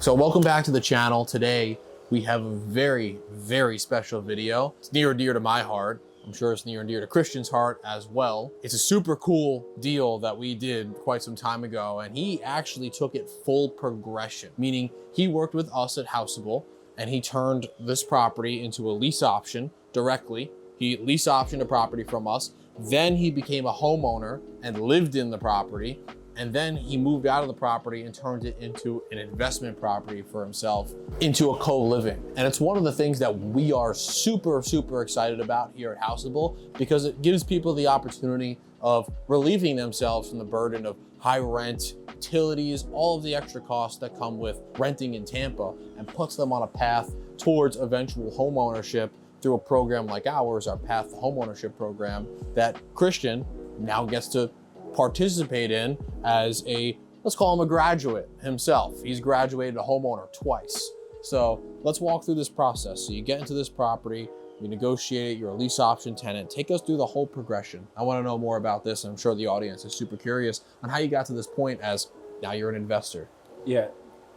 So welcome back to the channel. Today we have a very, very special video. It's near and dear to my heart. I'm sure it's near and dear to Christian's heart as well. It's a super cool deal that we did quite some time ago, and he actually took it full progression, meaning he worked with us at HouseAble and he turned this property into a lease option directly. He lease optioned a property from us. Then he became a homeowner and lived in the property. And then he moved out of the property and turned it into an investment property for himself, into a co-living. And it's one of the things that we are super, super excited about here at HouseAble, because it gives people the opportunity of relieving themselves from the burden of high rent, utilities, all of the extra costs that come with renting in Tampa, and puts them on a path towards eventual homeownership through a program like ours, our Path to Homeownership program, that Christian now gets to participate in as a, let's call him a graduate himself. He's graduated a homeowner twice. So let's walk through this process. So you get into this property, you negotiate, you're a lease option tenant. Take us through the whole progression. I want to know more about this, and I'm sure the audience is super curious on how you got to this point as now you're an investor. Yeah,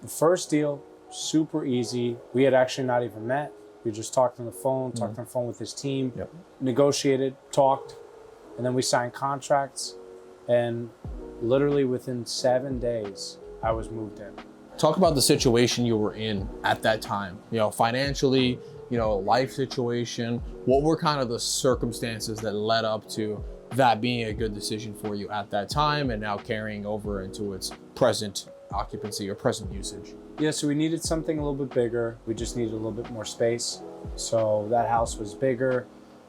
the first deal, super easy. We had actually not even met. We just talked on the phone, talked on the phone with his team, negotiated, talked, and then we signed contracts. And literally within 7 days, I was moved in. Talk about the situation you were in at that time, financially, life situation. What were kind of the circumstances that led up to that being a good decision for you at that time and now carrying over into its present occupancy or present usage? Yeah, so we needed something a little bit bigger. We just needed a little bit more space. So that house was bigger.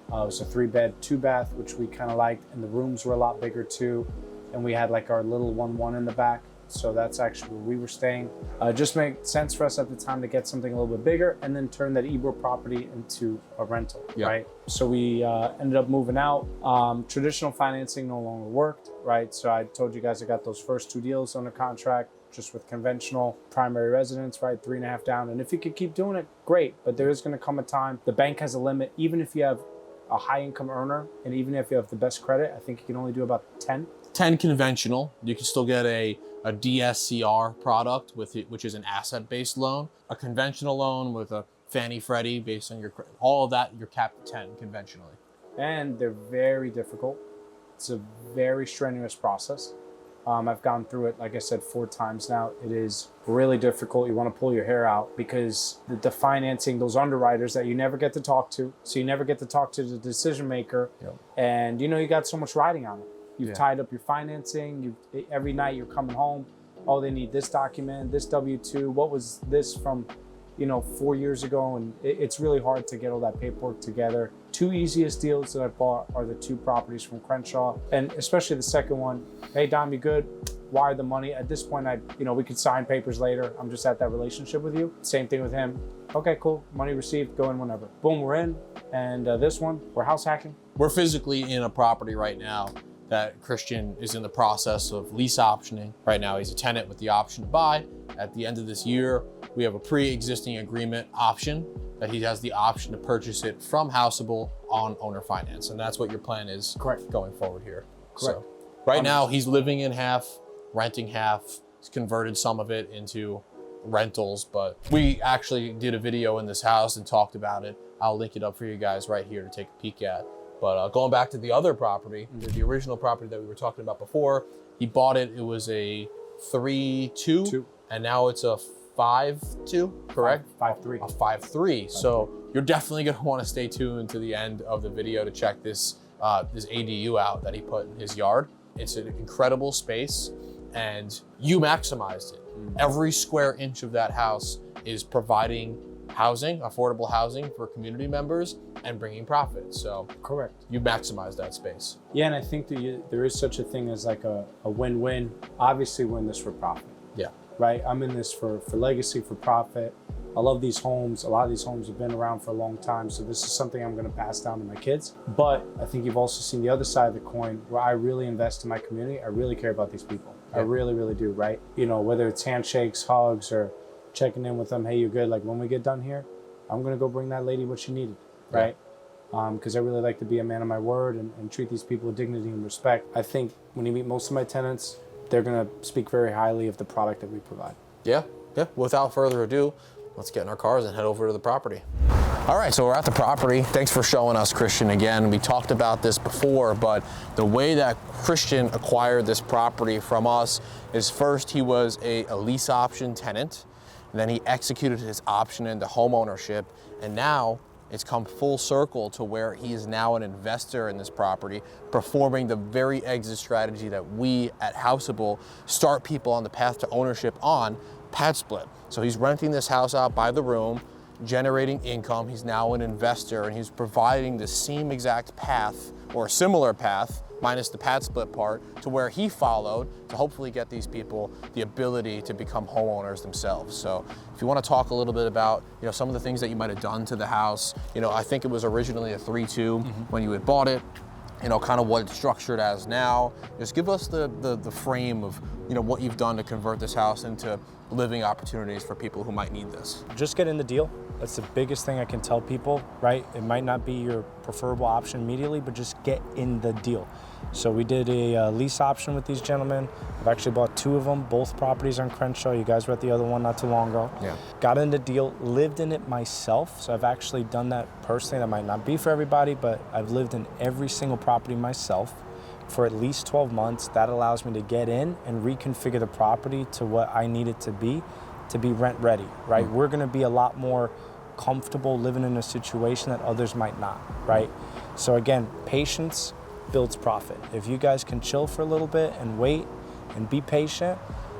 It was a 3-bed, 2-bath, which we kind of liked, and the rooms were a lot bigger too. And we had like our little 1-1 in the back. So that's actually where we were staying. Just made sense for us at the time to get something a little bit bigger and then turn that Ebro property into a rental, right? So we ended up moving out. Traditional financing no longer worked, right? So I told you guys I got those first 2 deals under contract, just with conventional primary residence, right? 3.5 down. And if you could keep doing it, great. But there is gonna come a time, the bank has a limit, even if you have a high income earner, and even if you have the best credit, I think you can only do about 10. 10 conventional. You can still get a DSCR product with it, which is an asset-based loan. A conventional loan with a Fannie Freddie based on your credit. All of that, you're capped at 10 conventionally. And they're very difficult. It's a very strenuous process. I've gone through it, like I said, 4 times now. It is really difficult. You want to pull your hair out because the financing, those underwriters that you never get to talk to, so you never get to talk to the decision maker. And you got so much riding on it. You've tied up your financing. Every night you're coming home. Oh, they need this document, this W-2. What was this from 4 years ago? And it's really hard to get all that paperwork together. 2 easiest deals that I bought are the 2 properties from Crenshaw, and especially the second one. Hey, Dom, you good? Wire the money. At this point, we could sign papers later. I'm just at that relationship with you. Same thing with him. Okay, cool. Money received. Go in whenever. Boom, we're in. And this one, we're house hacking. We're physically in a property right now that Christian is in the process of lease optioning. Right now, he's a tenant with the option to buy. At the end of this year, we have a pre-existing agreement option that he has the option to purchase it from HouseAble on owner finance. And that's what your plan is going forward here. Correct. So right now he's living in half, renting half. He's converted some of it into rentals, but we actually did a video in this house and talked about it. I'll link it up for you guys right here to take a peek at. But going back to the other property, the original property that we were talking about before, he bought it. It was a 3-2, and now it's a 5-2, correct? 5-3. A 5-3. So you're definitely going to want to stay tuned to the end of the video to check this this ADU out that he put in his yard. It's an incredible space, and you maximized it. Every square inch of that house is providing housing, affordable housing for community members, and bringing profit. So you maximize that space. Yeah, and I think that there is such a thing as like a win-win. Obviously, we're in this for profit. Yeah. Right? I'm in this for legacy, for profit. I love these homes. A lot of these homes have been around for a long time, so this is something I'm going to pass down to my kids. But I think you've also seen the other side of the coin where I really invest in my community. I really care about these people. I really, really do, right? Whether it's handshakes, hugs, or checking in with them, hey, you're good. Like when we get done here, I'm going to go bring that lady what she needed, right? Because I really like to be a man of my word and treat these people with dignity and respect. I think when you meet most of my tenants, they're going to speak very highly of the product that we provide. Yeah. yeah, without further ado, let's get in our cars and head over to the property. All right, so we're at the property. Thanks for showing us, Christian, again. We talked about this before, but the way that Christian acquired this property from us is first he was a lease option tenant, and then he executed his option into homeownership, and now it's come full circle to where he is now an investor in this property, performing the very exit strategy that we at HouseAble start people on the path to ownership on, pad split. So he's renting this house out by the room, generating income. He's now an investor, and he's providing the same exact path or a similar path, minus the pad split part, to where he followed to hopefully get these people the ability to become homeowners themselves. So if you want to talk a little bit about, some of the things that you might have done to the house, I think it was originally a 3-2 when you had bought it, kind of what it's structured as now. Just give us the frame of, what you've done to convert this house into living opportunities for people who might need this. Just get in the deal. That's the biggest thing I can tell people, right? It might not be your preferable option immediately, but just get in the deal. So we did a lease option with these gentlemen. I've actually bought 2 of them, both properties on Crenshaw. You guys were at the other one not too long ago. Yeah. Got in the deal, lived in it myself. So I've actually done that personally. That might not be for everybody, but I've lived in every single property myself for at least 12 months. That allows me to get in and reconfigure the property to what I need it to be rent ready, right? We're gonna be a lot more comfortable living in a situation that others might not, right? So again, patience builds profit. If you guys can chill for a little bit and wait and be patient,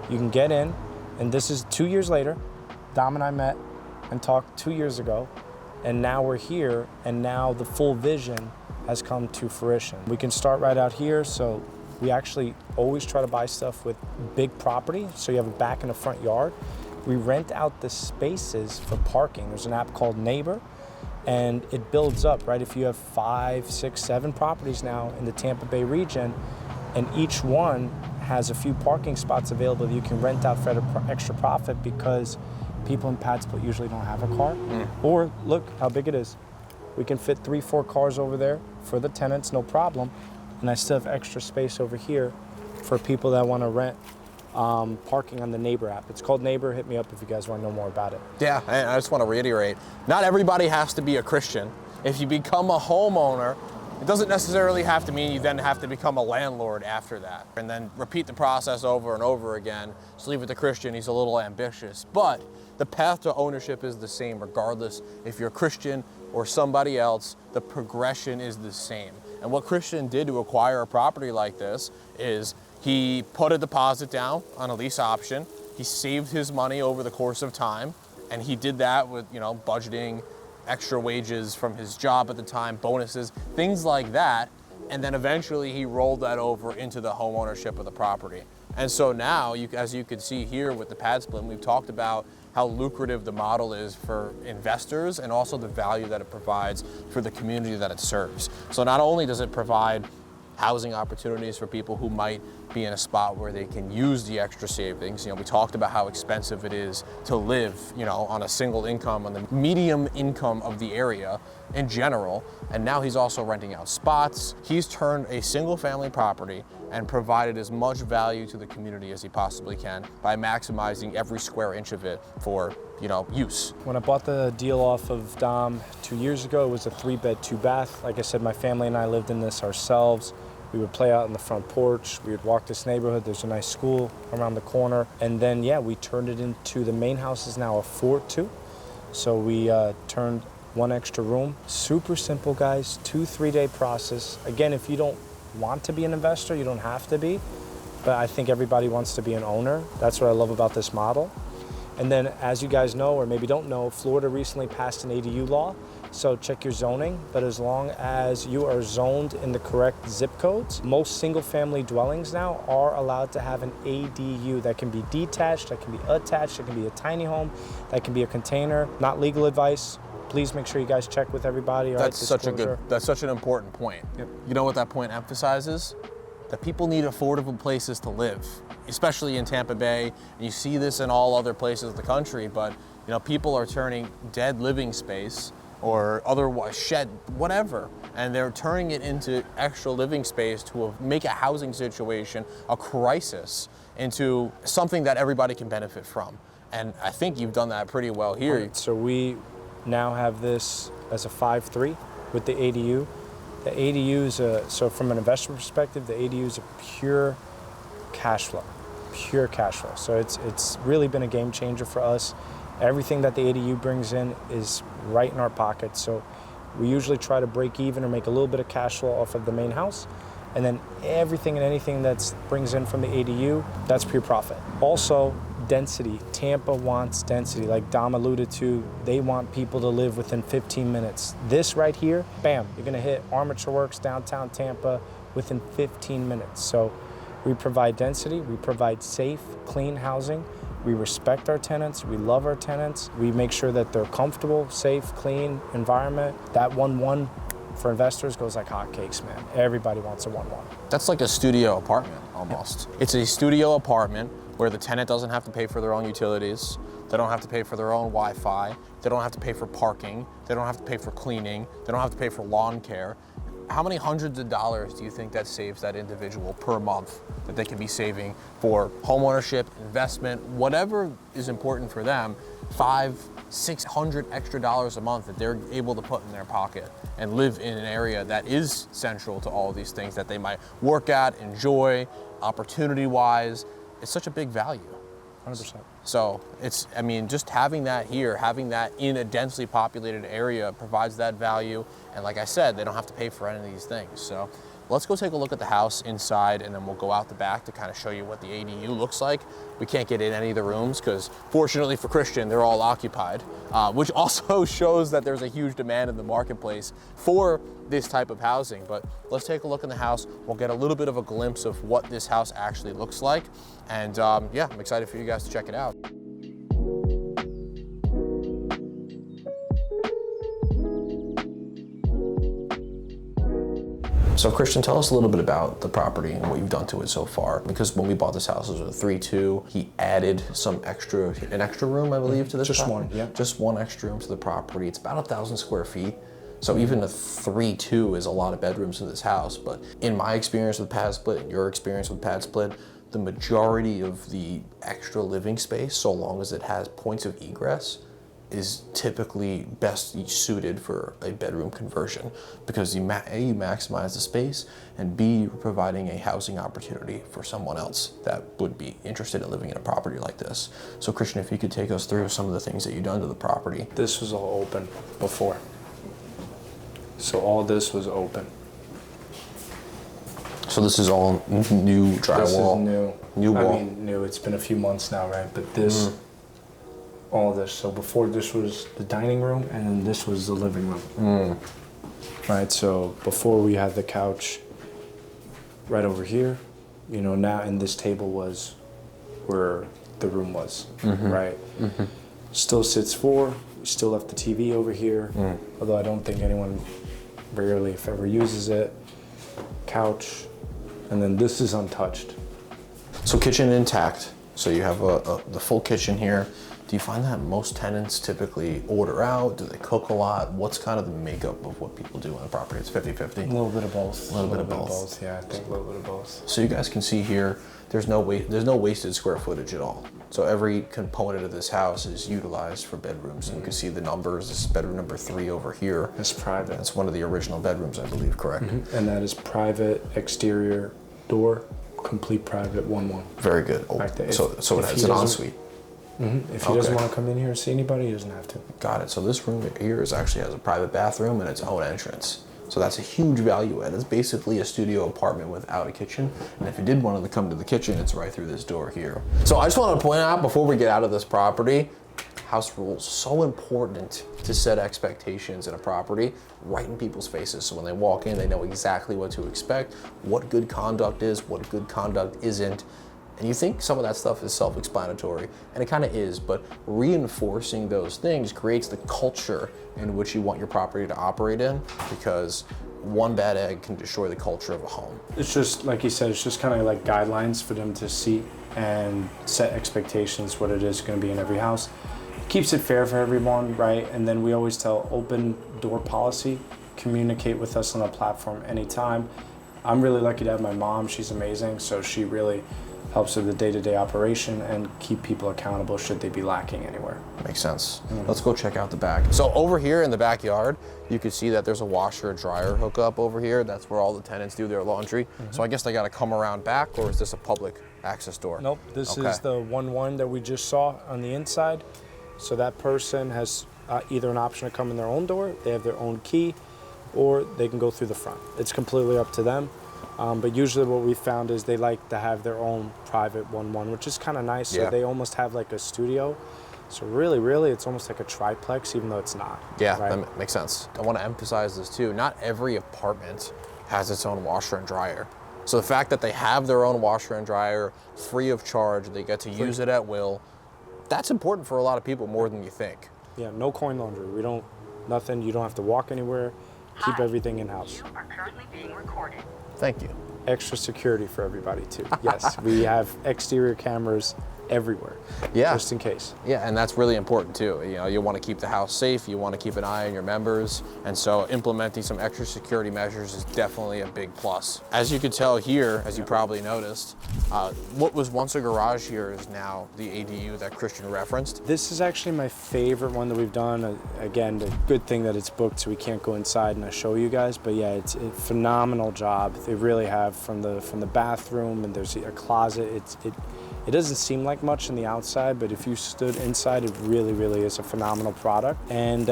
you can get in. And this is 2 years later. Dom and I met and talked 2 years ago, and now we're here, and now the full vision has come to fruition. We can start right out here. So we actually always try to buy stuff with big property, so you have a back and a front yard. We rent out the spaces for parking. There's an app called Neighbor, and it builds up, right? If you have 5, 6, 7 properties now in the Tampa Bay region, and each one has a few parking spots available that you can rent out for extra profit, because people in pad split usually don't have a car. Or look how big it is. We can fit 3, 4 cars over there for the tenants, no problem. And I still have extra space over here for people that want to rent parking on the Neighbor app. It's called Neighbor. Hit me up if you guys want to know more about it. Yeah, and I just want to reiterate, not everybody has to be a Christian. If you become a homeowner, it doesn't necessarily have to mean you then have to become a landlord after that, and then repeat the process over and over again. Just leave it to Christian, he's a little ambitious. But the path to ownership is the same regardless if you're Christian or somebody else. The progression is the same. And what Christian did to acquire a property like this is he put a deposit down on a lease option. He saved his money over the course of time, and he did that with, budgeting, extra wages from his job at the time, bonuses, things like that. And then eventually he rolled that over into the home ownership of the property. And so now, as you can see here with the pad split, we've talked about how lucrative the model is for investors and also the value that it provides for the community that it serves. So not only does it provide housing opportunities for people who might be in a spot where they can use the extra savings. We talked about how expensive it is to live, on a single income, on the medium income of the area in general. And now he's also renting out spots. He's turned a single family property and provided as much value to the community as he possibly can by maximizing every square inch of it for, use. When I bought the deal off of Dom 2 years ago, it was a 3-bed, 2-bath. Like I said, my family and I lived in this ourselves. We would play out in the front porch. We would walk this neighborhood. There's a nice school around the corner. And then, we turned it into, the main house is now a 4-2. So we turned 1 extra room. Super simple, guys. 2-3 day process. Again, if you don't want to be an investor, you don't have to be. But I think everybody wants to be an owner. That's what I love about this model. And then, as you guys know, or maybe don't know, Florida recently passed an ADU law. So check your zoning, but as long as you are zoned in the correct zip codes, most single family dwellings now are allowed to have an ADU. That can be detached, that can be attached, that can be a tiny home, that can be a container. Not legal advice. Please make sure you guys check with everybody. That's such an important point. Yep. You know what that point emphasizes? That people need affordable places to live, especially in Tampa Bay. And you see this in all other places of the country, but people are turning dead living space or otherwise shed, whatever, and they're turning it into extra living space to make a housing situation, a crisis, into something that everybody can benefit from. And I think you've done that pretty well here. So we now have this as a 5.3 with the ADU. The ADU is so from an investor perspective, the ADU is a pure cash flow, So it's really been a game changer for us. Everything that the ADU brings in is right in our pocket. So we usually try to break even or make a little bit of cash flow off of the main house. And then everything and anything that brings in from the ADU, that's pure profit. Also, density. Tampa wants density. Like Dom alluded to, they want people to live within 15 minutes. This right here, bam, you're gonna hit Armature Works, downtown Tampa, within 15 minutes. So we provide density, we provide safe, clean housing. We respect our tenants, we love our tenants. We make sure that they're comfortable, safe, clean environment. That 1-1 for investors goes like hotcakes, man. Everybody wants a 1-1. That's like a studio apartment almost. It's a studio apartment where the tenant doesn't have to pay for their own utilities. They don't have to pay for their own Wi-Fi. They don't have to pay for parking. They don't have to pay for cleaning. They don't have to pay for lawn care. How many hundreds of dollars do you think that saves that individual per month that they can be saving for homeownership, investment, whatever is important for them? $500-600 extra a month that they're able to put in their pocket and live in an area that is central to all of these things that they might work at, enjoy, opportunity-wise. It's such a big value. 100%. So it's, I mean, just having that here, having that in a densely populated area provides that value. And like I said, they don't have to pay for any of these things. So let's go take a look at the house inside, and then we'll go out the back to kind of show you what the ADU looks like. We can't get in any of the rooms because fortunately for Christian, they're all occupied, which also shows that there's a huge demand in the marketplace for this type of housing. But let's take a look in the house. We'll get a little bit of a glimpse of what this house actually looks like. And yeah, I'm excited for you guys to check it out. So Christian, tell us a little bit about the property and what you've done to it so far. Because when we bought this house, it was a 3-2. He added an extra room, I believe, to this Just property. one, yeah. Just one extra room to the property. It's about 1,000 square feet. So even a 3-2 is a lot of bedrooms in this house. But in my experience with pad split and your experience with pad split, the majority of the extra living space, so long as it has points of egress, is typically best suited for a bedroom conversion because you maximize the space, and B, you're providing a housing opportunity for someone else that would be interested in living in a property like this. So Christian, if you could take us through some of the things that you've done to the property. This was all open before. So all this was open. So this is all new drywall? This is new. New wall? I mean, new. It's been a few months now, right? But this, all this. So before this was the dining room, and then this was the living room. Right, so before we had the couch right over here, you know, now, and this table was where the room was, right? Still sits 4. We still left the TV over here, although I don't think anyone rarely, if ever, uses it. Couch, and then this is untouched. So kitchen intact. So you have the full kitchen here. Do you find that most tenants typically order out? Do they cook a lot? What's kind of the makeup of what people do on the property? It's 50-50? A little bit of both. A little bit of both. Yeah, I think a little bit of both. So you guys can see here, there's no wasted square footage at all. So every component of this house is utilized for bedrooms. And you can see the numbers. This is bedroom number 3 over here. It's private. That's one of the original bedrooms, I believe, correct? And that is private exterior door, complete private 1-1. Very good. Oh, Right there. so it has an ensuite. If he doesn't want to come in here and see anybody, he doesn't have to. Got it. So this room here actually has a private bathroom and its own entrance. So that's a huge value add. It's basically a studio apartment without a kitchen. And if you did want to come to the kitchen, it's right through this door here. So I just want to point out before we get out of this property, house rules, so important to set expectations in a property right in people's faces. So when they walk in, they know exactly what to expect, what good conduct is, what good conduct isn't. And you think some of that stuff is self-explanatory, and it kind of is, but reinforcing those things creates the culture in which you want your property to operate in, because one bad egg can destroy the culture of a home. It's just, like you said, it's just kind of like guidelines for them to see and set expectations, what it is going to be in every house. Keeps it fair for everyone, right? And then we always tell open door policy, communicate with us on a platform anytime. I'm really lucky to have my mom. She's amazing. So she really helps with the day-to-day operation and keep people accountable should they be lacking anywhere. Makes sense. Let's go check out the back. So over here in the backyard, you can see that there's a washer and dryer hookup over here. That's where all the tenants do their laundry. So I guess they got to come around back, or is this a public access door? Nope, this is the 1-1 that we just saw on the inside. So that person has either an option to come in their own door, they have their own key, or they can go through the front. It's completely up to them. But usually what we found is they like to have their own private 1-1, which is kind of nice. Yeah. So they almost have like a studio. So really, it's almost like a triplex, even though it's not. Yeah, right? that makes sense. I want to emphasize this too. Not every apartment has its own washer and dryer. So the fact that they have their own washer and dryer free of charge, they get to use it at will, that's important for a lot of people more than you think. Yeah, no coin laundry. We don't, nothing. You don't have to walk anywhere. Keep everything in-house. You are currently being recorded. Thank you. Extra security for everybody too. Yes, we have exterior cameras everywhere. Yeah. Just in case. Yeah, and that's really important too. You know, you want to keep the house safe, you want to keep an eye on your members, and so implementing some extra security measures is definitely a big plus. As you could tell here, as you probably noticed, what was once a garage here is now the ADU that Christian referenced. This is actually my favorite one that we've done. Again, the good thing that it's booked so we can't go inside and I show you guys, but yeah, it's a phenomenal job. They really have from the bathroom, and there's a closet. It doesn't seem like much on the outside, but if you stood inside, it really is a phenomenal product. And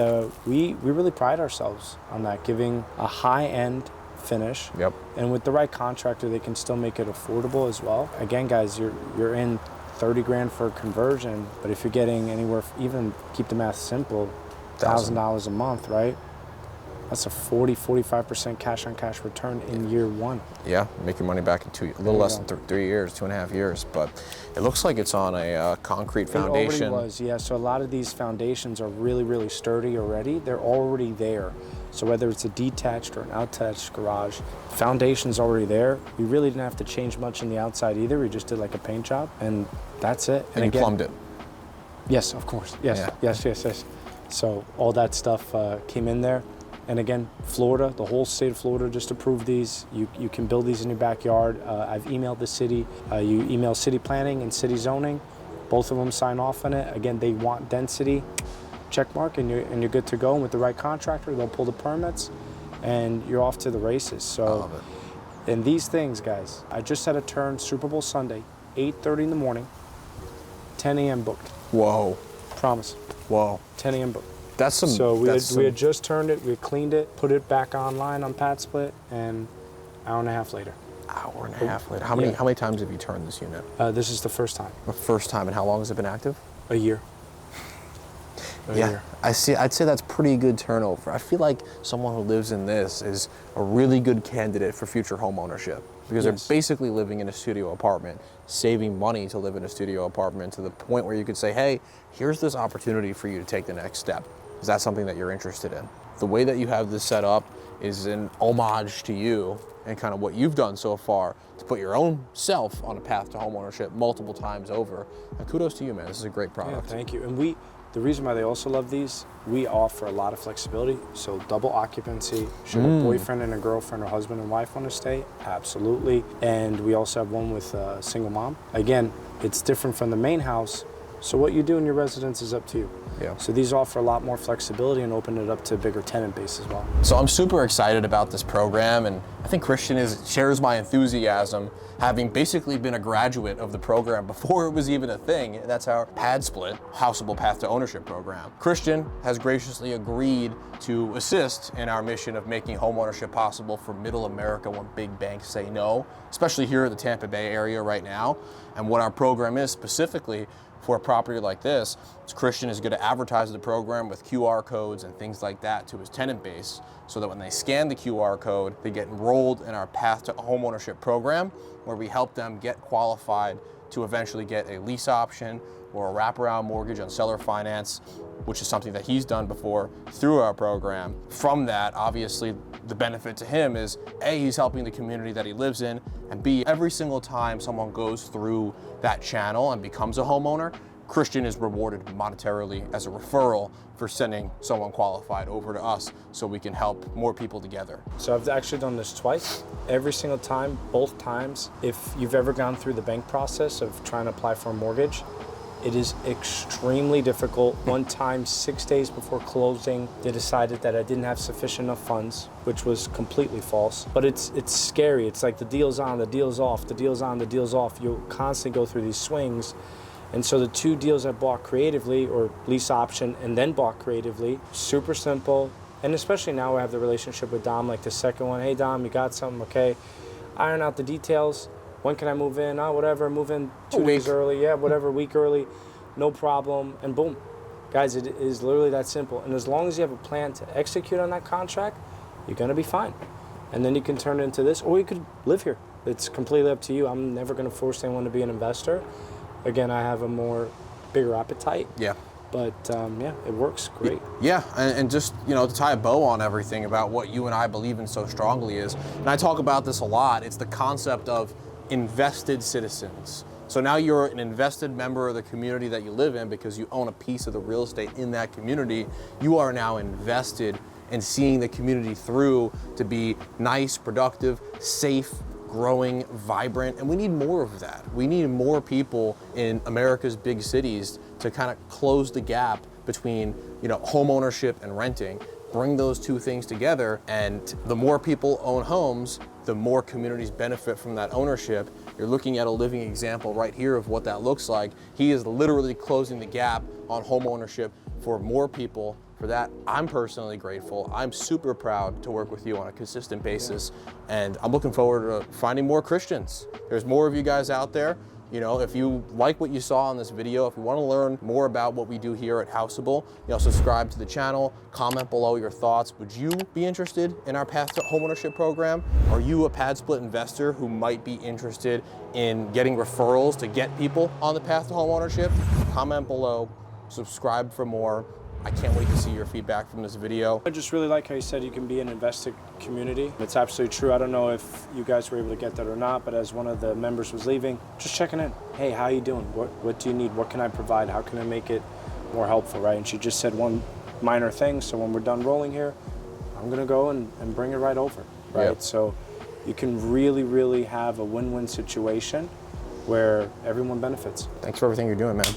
we really pride ourselves on that, giving a high-end finish. Yep. And with the right contractor, they can still make it affordable as well. Again, guys, you're in 30 grand for a conversion, but if you're getting anywhere, even keep the math simple, $1,000 a month, right? That's a 45% cash on cash return in year one. Yeah, make your money back in a little less than 3 years, 2.5 years, but it looks like it's on a concrete foundation. It already was, yeah. So a lot of these foundations are really sturdy already. They're already there. So whether it's a detached or an attached garage, foundation's already there. We really didn't have to change much in the outside either. We just did like a paint job, and that's it. And you plumbed it. Yes, of course. Yes, Yeah. yes. So all that stuff came in there. And again, Florida, the whole state of Florida just approved these. You can build these in your backyard. I've emailed the city. You email city planning and city zoning. Both of them sign off on it. Again, they want density. Check mark, and you're good to go. And with the right contractor, they'll pull the permits, and you're off to the races. So, I love it. And these things, guys, I just had a turn Super Bowl Sunday, 8:30 in the morning, 10 a.m. booked. Whoa. Promise. Whoa. 10 a.m. booked. That's some. So we that's had just turned it, we had cleaned it, put it back online on PadSplit, and hour and a half later. Hour and a half later. How many times have you turned this unit? This is the first time. The first time, and how long has it been active? A year. A year. I'd say that's pretty good turnover. I feel like someone who lives in this is a really good candidate for future home ownership, because they're basically living in a studio apartment, saving money to live in a studio apartment, to the point where you could say, hey, here's this opportunity for you to take the next step. Is that something that you're interested in? The way that you have this set up is an homage to you and kind of what you've done so far to put your own self on a path to homeownership multiple times over. And kudos to you, man. This is a great product. Yeah, thank you. And the reason why they also love these, we offer a lot of flexibility. So double occupancy. Should a boyfriend and a girlfriend or husband and wife want to stay? Absolutely. And we also have one with a single mom. Again, it's different from the main house. So what you do in your residence is up to you. Yeah. So these offer a lot more flexibility and open it up to a bigger tenant base as well. So I'm super excited about this program, and I think Christian shares my enthusiasm, having basically been a graduate of the program before it was even a thing. That's our PadSplit, HouseAble Path to Ownership program. Christian has graciously agreed to assist in our mission of making homeownership possible for middle America when big banks say no, especially here in the Tampa Bay area right now. And what our program is specifically for a property like this, Christian is going to advertise the program with QR codes and things like that to his tenant base, so that when they scan the QR code, they get enrolled in our Path to Homeownership program, where we help them get qualified to eventually get a lease option or a wraparound mortgage on seller finance, which is something that he's done before through our program. From that, obviously, the benefit to him is A, he's helping the community that he lives in, and B, every single time someone goes through that channel and becomes a homeowner, Christian is rewarded monetarily as a referral for sending someone qualified over to us so we can help more people together. So I've actually done this twice. Every single time, both times, if you've ever gone through the bank process of trying to apply for a mortgage, it is extremely difficult. One time, 6 days before closing, they decided that I didn't have sufficient enough funds, which was completely false. But it's scary. It's like the deal's on, the deal's off, the deal's on, the deal's off. You'll constantly go through these swings. And so the 2 deals I bought creatively, or lease option and then bought creatively, super simple. And especially now I have the relationship with Dom, like the second one, hey Dom, you got something, okay. Iron out the details. When can I move in? Oh, whatever, move in 2 days early. Yeah, whatever, week early, no problem. And boom. Guys, it is literally that simple. And as long as you have a plan to execute on that contract, you're gonna be fine. And then you can turn it into this, or you could live here. It's completely up to you. I'm never gonna force anyone to be an investor. Again, I have a bigger appetite. Yeah. But yeah, it works great. Yeah, and just, to tie a bow on everything about what you and I believe in so strongly is, and I talk about this a lot, it's the concept of invested citizens. So now you're an invested member of the community that you live in because you own a piece of the real estate in that community. You are now invested in seeing the community through to be nice, productive, safe, growing, vibrant, and we need more of that. We need more people in America's big cities to kind of close the gap between, home ownership and renting, bring those two things together, and the more people own homes, the more communities benefit from that ownership. You're looking at a living example right here of what that looks like. He is literally closing the gap on home ownership for more people. For that, I'm personally grateful. I'm super proud to work with you on a consistent basis, and I'm looking forward to finding more Christians. There's more of you guys out there. If you like what you saw in this video, if you want to learn more about what we do here at HouseAble, subscribe to the channel, comment below your thoughts. Would you be interested in our Path to Homeownership program? Are you a pad split investor who might be interested in getting referrals to get people on the path to homeownership? Comment below, subscribe for more. I can't wait to see your feedback from this video. I just really like how you said you can be an invested community. It's absolutely true. I don't know if you guys were able to get that or not, but as one of the members was leaving, just checking in. Hey, how you doing? What do you need? What can I provide? How can I make it more helpful, right? And she just said one minor thing. So when we're done rolling here, I'm gonna go and bring it right over, right? Yep. So you can really, really have a win-win situation where everyone benefits. Thanks for everything you're doing, man.